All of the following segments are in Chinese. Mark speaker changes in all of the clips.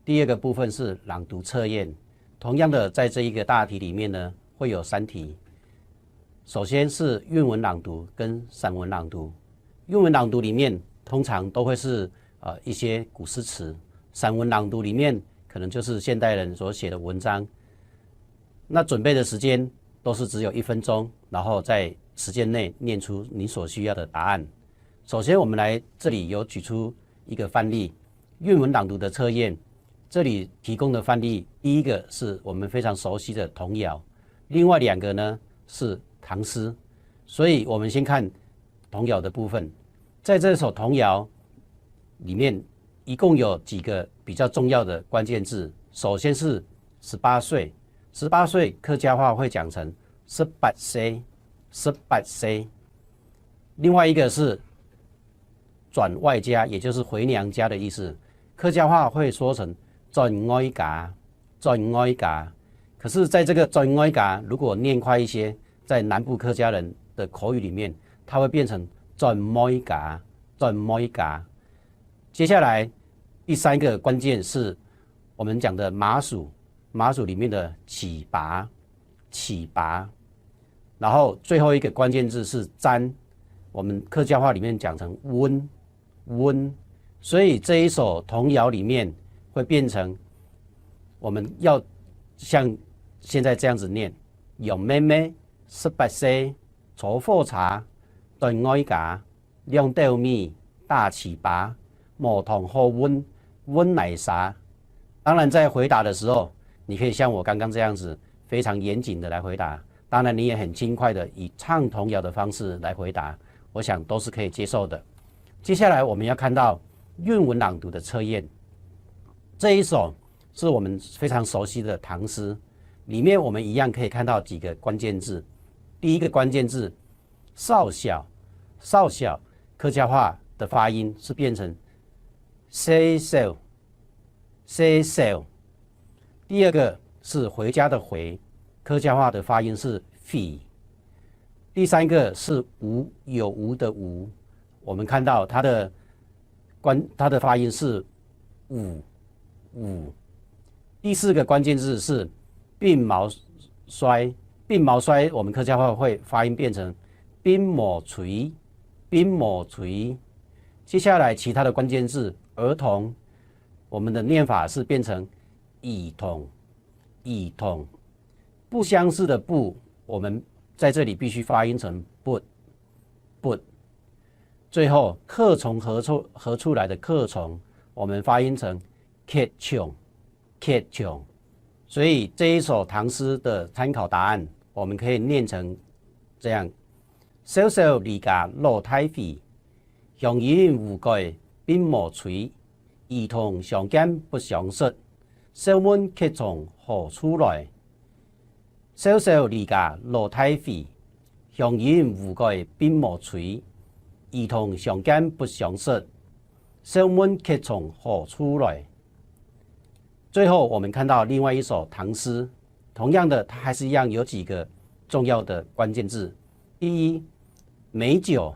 Speaker 1: 第二个部分是朗读测验。同样的，在这一个大题里面呢，会有3题。首先是韵文朗读跟散文朗读。韵文朗读里面通常都会是一些古诗词，散文朗读里面可能就是现代人所写的文章。那准备的时间都是只有1分钟，然后在时间内念出你所需要的答案。首先，我们来这里有举出一个范例，韵文朗读的测验。这里提供的范例，第一个是我们非常熟悉的童谣，另外2个呢是唐诗。所以我们先看童谣的部分。在这首童谣里面，一共有几个比较重要的关键字。首先是18岁，18岁客家话会讲成18岁，18岁。另外一个是转外家，也就是回娘家的意思，客家话会说成转外家，转外家。可是在这个转外家如果念快一些，在南部客家人的口语里面，它会变成转外家，转外家。接下来第3个关键是我们讲的麻薯，麻薯里面的起拔，起拔。然后最后一个关键字是沾，我们客家话里面讲成温，温。所以这一首童谣里面会变成我们要像现在这样子念：杨妹妹18岁，炒火茶，炖外家，两豆米，大起拔，磨糖好温，温奶茶。当然，在回答的时候，你可以像我刚刚这样子非常严谨的来回答。当然，你也很轻快的以唱童谣的方式来回答，我想都是可以接受的。接下来我们要看到韵文朗读的测验。这一首是我们非常熟悉的唐诗，里面我们一样可以看到几个关键字。第一个关键字少小，少小客家话的发音是变成 say so say so。 第二个是回家的回，客家话的发音是 fi。 第3个是无，有无的无，我们看到它的发音是五，五。第4个关键字是鬓毛衰，鬓毛衰我们客家话会发音变成鬓毛垂，鬓毛垂。接下来其他的关键字儿童，我们的念法是变成儿童，儿童。不相似的不，我们在这里必须发音成不，不。最后客从何处来的客从，我们发音成客从，客从。所以这一首唐诗的参考答案，我们可以念成这样：小小离家老太妃，乡音无改鬓毛垂，儿童相见不相识，笑问客从何处来。小小离家老太妃，乡音无改鬓毛垂，儿童相见不相识，笑问客从何处来。最后我们看到另外一首唐诗，同样的它还是一样有几个重要的关键字。第一，美酒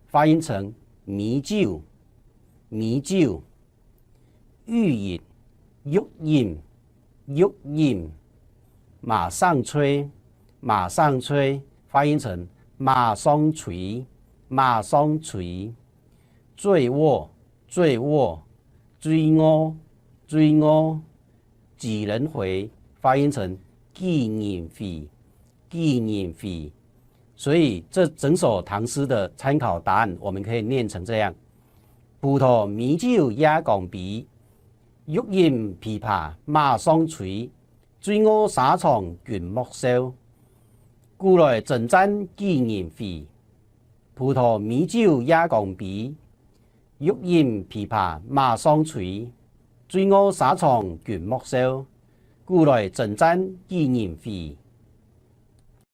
Speaker 1: 发音成米酒，米酒。欲饮，欲饮，欲饮。马上吹，马上吹发音成马上吹，马上吹。醉卧，醉卧。追我，追我。几人回发音成纪念费，纪念费。所以这整首唐诗的参考答案我们可以念成这样：葡萄米酒也讲比，欲饮琵琶马上吹，醉卧沙床卷木梢，故来整盏纪念费。葡萄米酒也讲比，欲饮琵琶马上吹，醉卧沙床卷木梢，故来整盏纪念费。